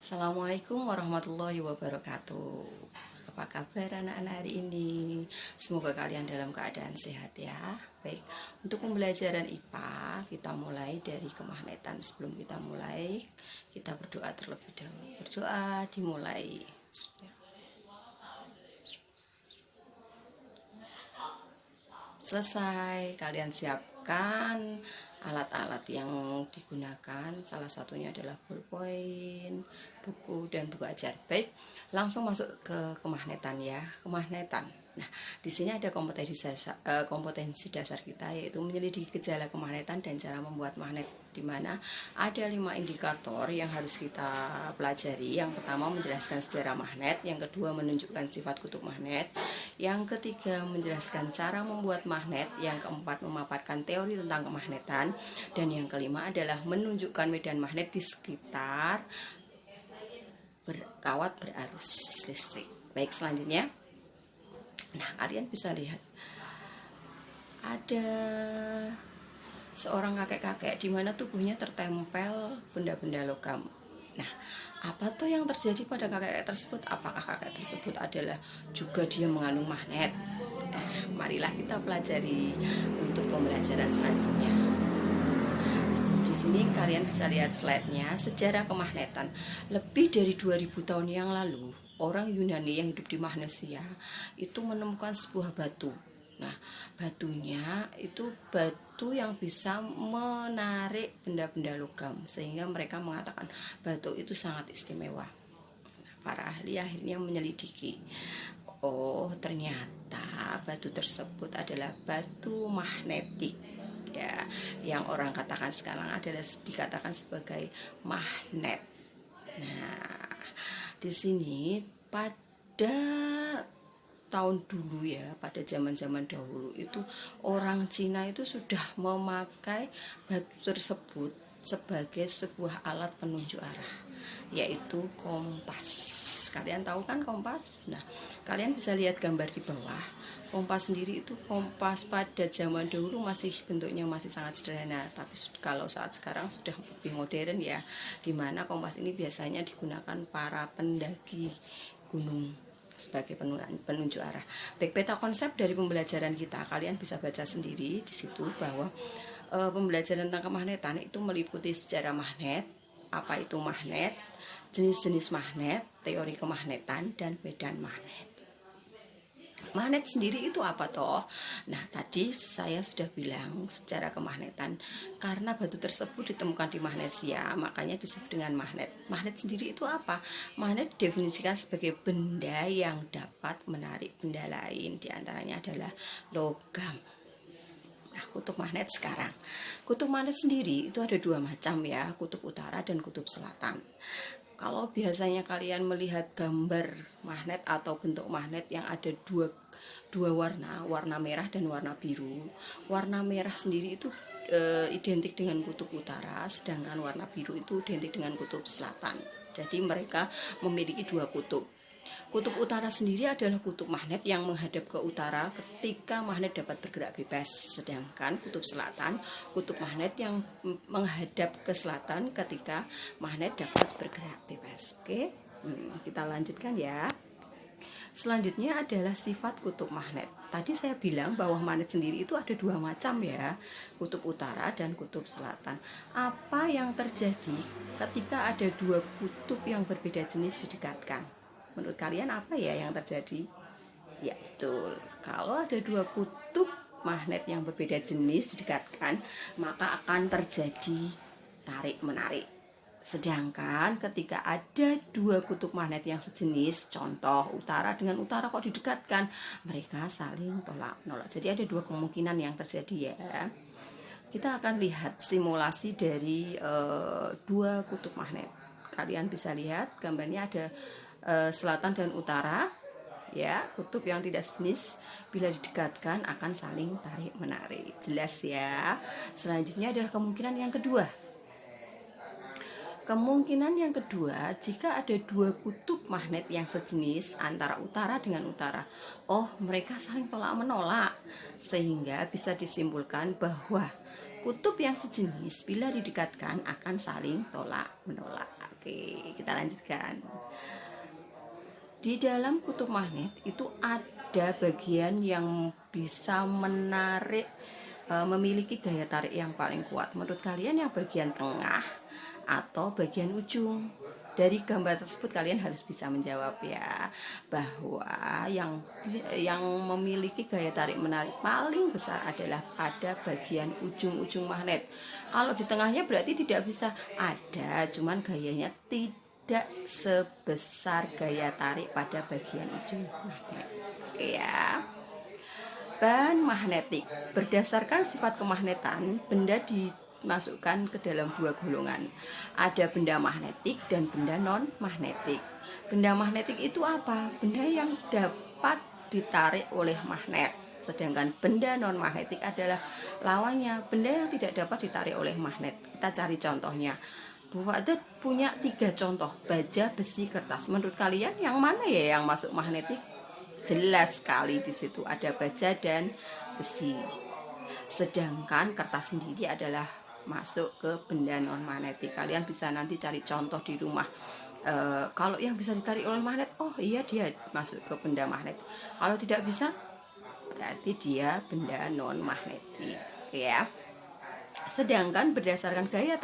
Assalamualaikum warahmatullahi wabarakatuh. Apa kabar anak-anak hari ini? Semoga kalian dalam keadaan sehat ya. Baik, untuk pembelajaran IPA kita mulai dari kemagnetan. Sebelum kita mulai, kita berdoa terlebih dahulu. Berdoa dimulai. Selesai, kalian siapkan alat-alat yang digunakan. Salah satunya adalah ballpoint, buku, dan buku ajar. Baik, langsung masuk ke kemagnetan ya. Kemagnetan. Nah, di sini ada kompetensi dasar kita, yaitu menyelidiki gejala kemagnetan dan cara membuat magnet, di mana ada 5 indikator yang harus kita pelajari. Yang pertama menjelaskan sejarah magnet, yang kedua menunjukkan sifat kutub magnet, yang ketiga menjelaskan cara membuat magnet, yang keempat memaparkan teori tentang kemagnetan, dan yang kelima adalah menunjukkan medan magnet di sekitar kawat berarus listrik. Baik, selanjutnya, nah kalian bisa lihat ada seorang kakek-kakek di mana tubuhnya tertempel benda-benda logam. Nah, apa tuh yang terjadi pada kakek tersebut? Apakah kakek tersebut adalah juga dia mengandung magnet? Marilah kita pelajari untuk pembelajaran selanjutnya. Di sini kalian bisa lihat slide-nya, sejarah kemagnetan. Lebih dari 2000 tahun yang lalu, orang Yunani yang hidup di Magnesia itu menemukan sebuah batu. Nah, batunya itu batu yang bisa menarik benda-benda logam, sehingga mereka mengatakan batu itu sangat istimewa. Nah, para ahli akhirnya menyelidiki. Oh, ternyata batu tersebut adalah batu magnetik ya, yang orang katakan sekarang adalah dikatakan sebagai magnet. Nah, di sini pada tahun dulu ya, pada zaman-zaman dahulu itu orang Cina itu sudah memakai batu tersebut sebagai sebuah alat penunjuk arah, yaitu kompas. Kalian tahu kan kompas? Nah, kalian bisa lihat gambar di bawah. Kompas sendiri itu, kompas pada zaman dahulu masih bentuknya masih sangat sederhana, tapi kalau saat sekarang sudah lebih modern ya, dimana kompas ini biasanya digunakan para pendaki gunung sebagai penunjuk arah. Baik, peta konsep dari pembelajaran kita kalian bisa baca sendiri di situ bahwa pembelajaran tentang kemagnetan itu meliputi sejarah magnet, apa itu magnet, jenis-jenis magnet, teori kemagnetan, dan medan magnet. Magnet sendiri itu apa toh? Nah, tadi saya sudah bilang secara kemagnetan, karena batu tersebut ditemukan di Magnesia, makanya disebut dengan magnet. Magnet sendiri itu apa? Magnet didefinisikan sebagai benda yang dapat menarik benda lain, diantaranya adalah logam. Nah, kutub magnet sekarang. Kutub magnet sendiri itu ada 2 macam ya, kutub utara dan kutub selatan. Kalau biasanya kalian melihat gambar magnet atau bentuk magnet yang ada dua warna, warna merah dan warna biru. Warna merah sendiri itu identik dengan kutub utara, sedangkan warna biru itu identik dengan kutub selatan. Jadi mereka memiliki 2 kutub. Kutub utara sendiri adalah kutub magnet yang menghadap ke utara ketika magnet dapat bergerak bebas, sedangkan kutub selatan kutub magnet yang menghadap ke selatan ketika magnet dapat bergerak bebas. Oke, kita lanjutkan ya. Selanjutnya adalah sifat kutub magnet. Tadi saya bilang bahwa magnet sendiri itu ada 2 macam ya, kutub utara dan kutub selatan. Apa yang terjadi ketika ada 2 kutub yang berbeda jenis didekatkan? Menurut kalian apa ya yang terjadi? Ya, betul. Kalau ada 2 kutub magnet yang berbeda jenis didekatkan, maka akan terjadi tarik-menarik. Sedangkan ketika ada 2 kutub magnet yang sejenis, contoh utara dengan utara kok didekatkan, mereka saling tolak-menolak. Jadi ada 2 kemungkinan yang terjadi ya. Kita akan lihat simulasi dari 2 kutub magnet. Kalian bisa lihat gambarnya ada selatan dan utara ya, kutub yang tidak sejenis bila didekatkan akan saling tarik menarik. Jelas ya. Selanjutnya adalah kemungkinan yang kedua. Kemungkinan yang kedua, jika ada 2 kutub magnet yang sejenis antara utara dengan utara, mereka saling tolak menolak, sehingga bisa disimpulkan bahwa kutub yang sejenis bila didekatkan akan saling tolak menolak. Oke, kita lanjutkan. Di dalam kutub magnet itu ada bagian yang bisa menarik, memiliki gaya tarik yang paling kuat. Menurut kalian yang bagian tengah atau bagian ujung? Dari gambar tersebut kalian harus bisa menjawab ya, bahwa yang memiliki gaya tarik menarik paling besar adalah pada bagian ujung-ujung magnet. Kalau di tengahnya berarti tidak bisa ada, cuman gayanya tidak sebesar gaya tarik pada bagian ujung magnet. Oke ya. Bahan magnetik. Berdasarkan sifat kemagnetan, benda dimasukkan ke dalam dua golongan. Ada benda magnetik dan benda non-magnetik. Benda magnetik itu apa? Benda yang dapat ditarik oleh magnet. Sedangkan benda non-magnetik adalah lawannya, benda yang tidak dapat ditarik oleh magnet. Kita cari contohnya. Bu Wa'dat punya 3 contoh, baja, besi, kertas. Menurut kalian yang mana ya yang masuk magnetik? Jelas sekali di situ ada baja dan besi. Sedangkan kertas sendiri adalah masuk ke benda non magnetik. Kalian bisa nanti cari contoh di rumah. Kalau yang bisa ditarik oleh magnet, oh iya dia masuk ke benda magnet. Kalau tidak bisa, berarti dia benda non magnetik, ya. Sedangkan berdasarkan gaya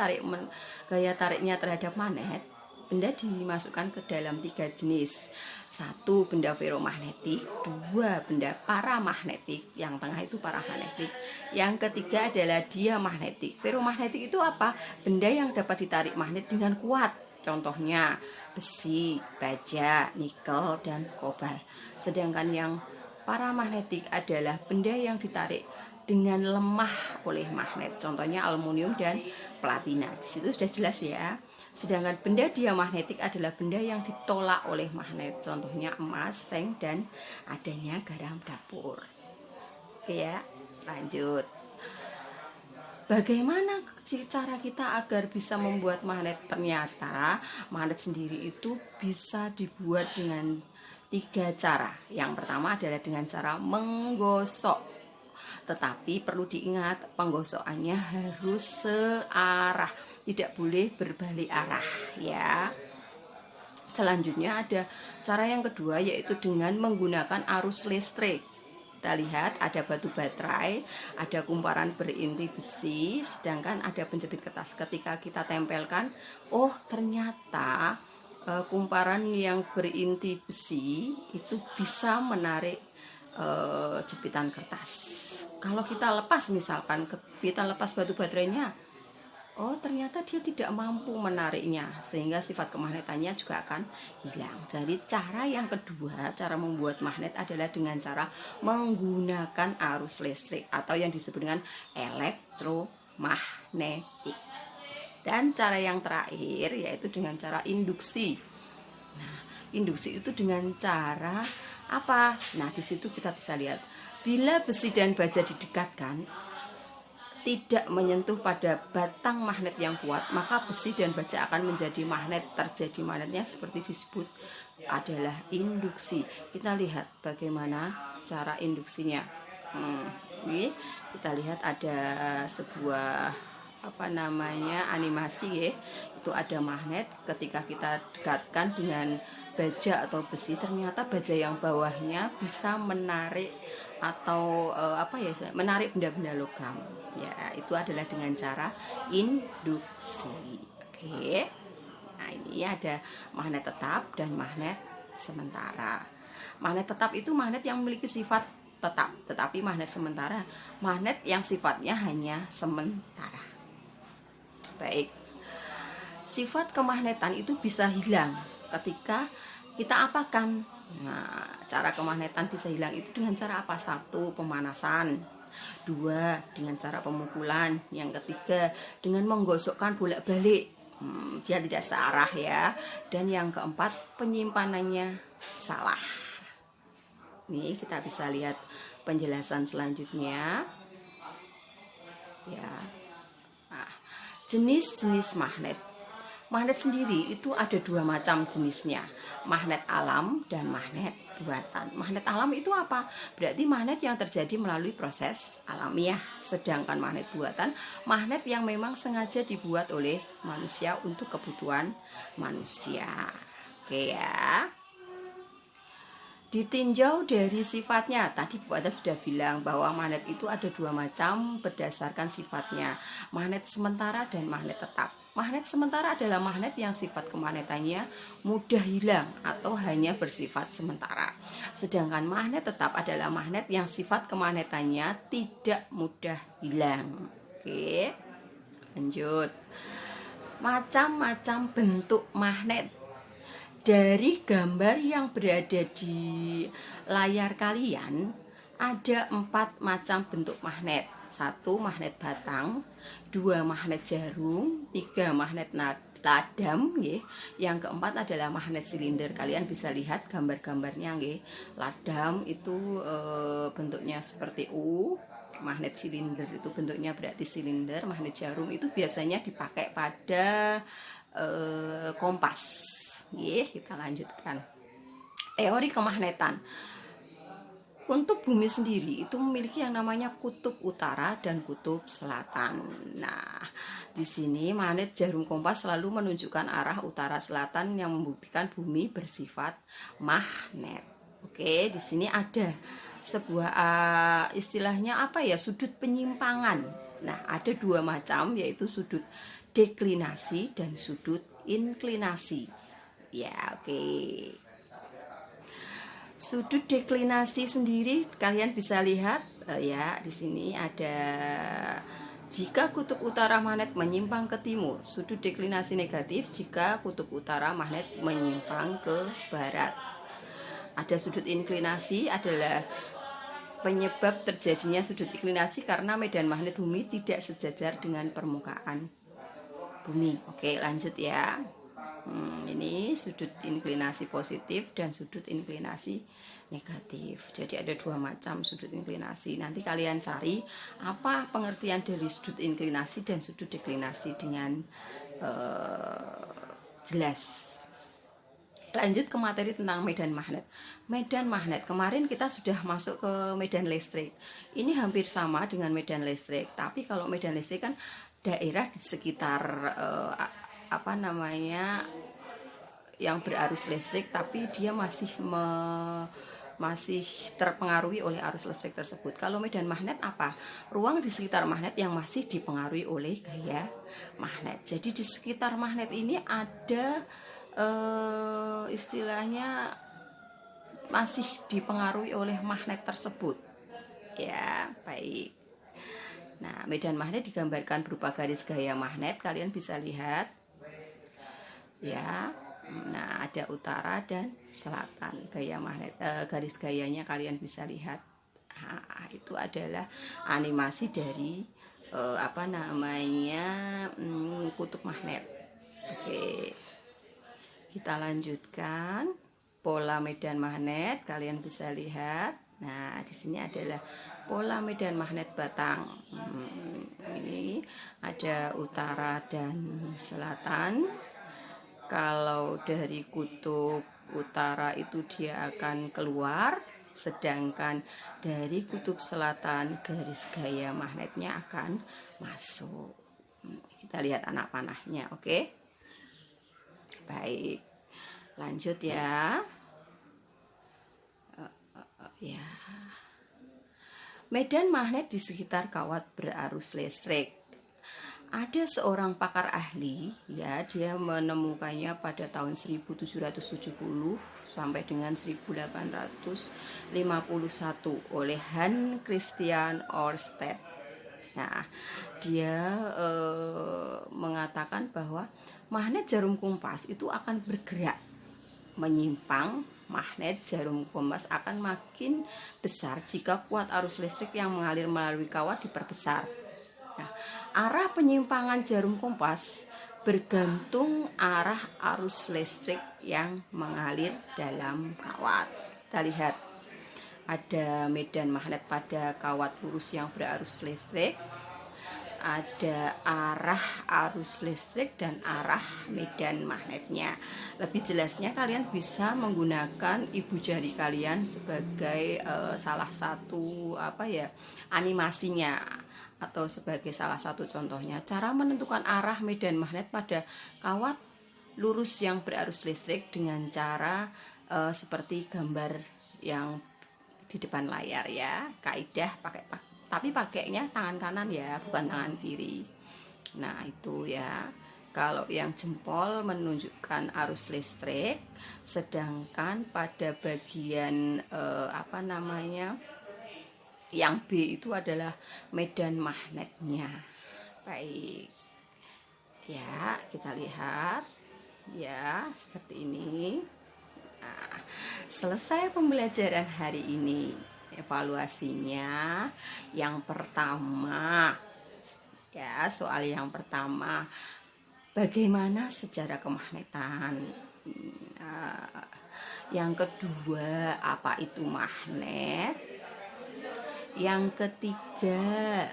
tariknya terhadap magnet, benda dimasukkan ke dalam 3 jenis. 1 benda feromagnetik, 2 benda paramagnetik, yang tengah itu paramagnetik. Yang ketiga adalah diamagnetik. Feromagnetik itu apa? Benda yang dapat ditarik magnet dengan kuat. Contohnya besi, baja, nikel, dan kobalt. Sedangkan yang paramagnetik adalah benda yang ditarik dengan lemah oleh magnet. Contohnya aluminium dan platina. Di situ sudah jelas ya. Sedangkan benda diamagnetik adalah benda yang ditolak oleh magnet. Contohnya emas, seng, dan adanya garam dapur. Oke ya, lanjut. Bagaimana cara kita agar bisa membuat magnet? Ternyata magnet sendiri itu bisa dibuat dengan 3 cara. Yang pertama adalah dengan cara menggosok. Tetapi perlu diingat, penggosokannya harus searah, tidak boleh berbalik arah ya. Selanjutnya ada cara yang kedua, yaitu dengan menggunakan arus listrik. Kita lihat ada batu baterai, ada kumparan berinti besi, sedangkan ada penjepit kertas. Ketika kita tempelkan, oh ternyata kumparan yang berinti besi itu bisa menarik jepitan kertas. Kalau kita lepas, misalkan kita lepas batu baterainya, oh ternyata dia tidak mampu menariknya, sehingga sifat kemagnetannya juga akan hilang. Jadi cara yang kedua, cara membuat magnet adalah dengan cara menggunakan arus listrik atau yang disebut dengan elektromagnetik. Dan cara yang terakhir yaitu dengan cara induksi. Nah, induksi itu dengan cara apa? Nah, di situ kita bisa lihat, bila besi dan baja didekatkan tidak menyentuh pada batang magnet yang kuat, maka besi dan baja akan menjadi magnet. Terjadi magnetnya seperti disebut adalah induksi. Kita lihat bagaimana cara induksinya. Ini kita lihat ada sebuah animasi ya. Itu ada magnet, ketika kita dekatkan dengan baja atau besi, ternyata baja yang bawahnya bisa menarik atau menarik benda-benda logam. Ya, itu adalah dengan cara induksi. Oke. Nah, ini ada magnet tetap dan magnet sementara. Magnet tetap itu magnet yang memiliki sifat tetap, tetapi magnet sementara magnet yang sifatnya hanya sementara. Baik. Sifat kemagnetan itu bisa hilang ketika kita apakan. Nah, cara kemagnetan bisa hilang itu dengan cara apa? 1, pemanasan. 2, dengan cara pemukulan. Yang ketiga, dengan menggosokkan bolak-balik. Dia tidak searah ya. Dan yang keempat, penyimpanannya salah. Nih, kita bisa lihat penjelasan selanjutnya. Ya. Nah, jenis-jenis magnet. Magnet sendiri itu ada dua macam jenisnya, magnet alam dan magnet buatan. Magnet alam itu apa? Berarti magnet yang terjadi melalui proses alamiah. Sedangkan magnet buatan, magnet yang memang sengaja dibuat oleh manusia untuk kebutuhan manusia. Oke ya. Ditinjau dari sifatnya, tadi Bu Ata sudah bilang bahwa magnet itu ada dua macam berdasarkan sifatnya, magnet sementara dan magnet tetap. Magnet sementara adalah magnet yang sifat kemagnetannya mudah hilang atau hanya bersifat sementara. Sedangkan magnet tetap adalah magnet yang sifat kemagnetannya tidak mudah hilang. Oke, lanjut. Macam-macam bentuk magnet. Dari gambar yang berada di layar kalian, ada 4 macam bentuk magnet. 1 magnet batang, 2 magnet jarum, 3 magnet ladam, nggih. Yang keempat adalah magnet silinder. Kalian bisa lihat gambar-gambarnya, nggih. Ladam itu bentuknya seperti U. Magnet silinder itu bentuknya berarti silinder. Magnet jarum itu biasanya dipakai pada kompas. Kita lanjutkan. Teori kemagnetan. Untuk bumi sendiri itu memiliki yang namanya kutub utara dan kutub selatan. Nah, di sini magnet jarum kompas selalu menunjukkan arah utara selatan yang membuktikan bumi bersifat magnet. Oke, di sini ada sebuah istilahnya apa ya? Sudut penyimpangan. Nah, ada 2 macam, yaitu sudut deklinasi dan sudut inklinasi. Ya, oke. Sudut deklinasi sendiri kalian bisa lihat ya, di sini ada jika kutub utara magnet menyimpang ke timur, sudut deklinasi negatif jika kutub utara magnet menyimpang ke barat. Ada sudut inklinasi adalah penyebab terjadinya sudut inklinasi karena medan magnet bumi tidak sejajar dengan permukaan bumi. Oke, lanjut ya. Ini sudut inklinasi positif dan sudut inklinasi negatif. Jadi ada 2 macam sudut inklinasi. Nanti kalian cari apa pengertian dari sudut inklinasi dan sudut deklinasi dengan jelas. Lanjut ke materi tentang medan magnet. Medan magnet, kemarin kita sudah masuk ke medan listrik. Ini hampir sama dengan medan listrik, tapi kalau medan listrik kan daerah di sekitar yang berarus listrik, tapi dia masih terpengaruhi oleh arus listrik tersebut. Kalau medan magnet apa? Ruang di sekitar magnet yang masih dipengaruhi oleh gaya magnet. Jadi di sekitar magnet ini ada istilahnya masih dipengaruhi oleh magnet tersebut. Ya, baik. Nah, medan magnet digambarkan berupa garis gaya magnet. Kalian bisa lihat ya. Nah, ada utara dan selatan gaya magnet. Garis gayanya kalian bisa lihat. Itu adalah animasi dari kutub magnet. Oke. Kita lanjutkan. Pola medan magnet kalian bisa lihat. Nah, di sini adalah pola medan magnet batang. Ini ada utara dan selatan. Kalau dari kutub utara itu dia akan keluar, sedangkan dari kutub selatan garis gaya magnetnya akan masuk. Kita lihat anak panahnya, oke? Baik, lanjut ya. Ya. Medan magnet di sekitar kawat berarus listrik. Ada seorang pakar ahli, ya, dia menemukannya pada tahun 1770 sampai dengan 1851 oleh Hans Christian Ørsted. Nah, dia mengatakan bahwa magnet jarum kompas itu akan bergerak menyimpang. Magnet jarum kompas akan makin besar jika kuat arus listrik yang mengalir melalui kawat diperbesar. Nah, arah penyimpangan jarum kompas bergantung arah arus listrik yang mengalir dalam kawat. Kita lihat ada medan magnet pada kawat lurus yang berarus listrik. ada arah arus listrik dan arah medan magnetnya. Lebih jelasnya kalian bisa menggunakan ibu jari kalian sebagai salah satu animasinya, atau sebagai salah satu contohnya cara menentukan arah medan magnet pada kawat lurus yang berarus listrik dengan cara seperti gambar yang di depan layar ya. Kaidah tapi pakainya tangan kanan ya, bukan tangan kiri. Nah itu ya, kalau yang jempol menunjukkan arus listrik, sedangkan pada bagian yang B itu adalah medan magnetnya. Baik ya, kita lihat ya seperti ini. Nah, selesai pembelajaran hari ini. Evaluasinya yang pertama ya, soal yang pertama, bagaimana sejarah kemagnetan. Yang kedua, apa itu magnet. Yang ketiga,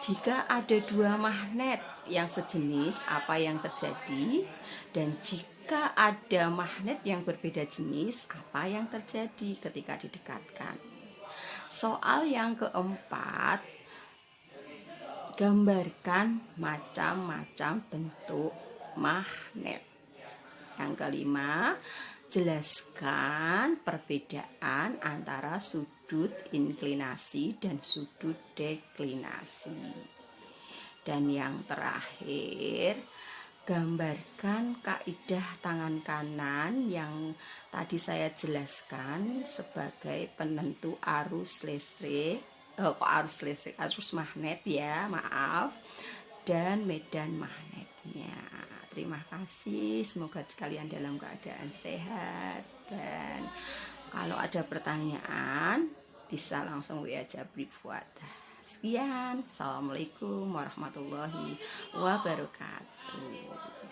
jika ada dua magnet yang sejenis, apa yang terjadi? Dan jika ada magnet yang berbeda jenis, apa yang terjadi ketika didekatkan? Soal yang keempat, gambarkan macam-macam bentuk magnet. Yang kelima, jelaskan perbedaan antara sudut inklinasi dan sudut deklinasi. Dan yang terakhir, gambarkan kaidah tangan kanan yang tadi saya jelaskan sebagai penentu arus listrik, arus magnet ya, maaf, dan medan magnetnya. Terima kasih, semoga kalian dalam keadaan sehat, dan kalau ada pertanyaan bisa langsung WA Jabri Fuada. Sekian, assalamualaikum warahmatullahi wabarakatuh.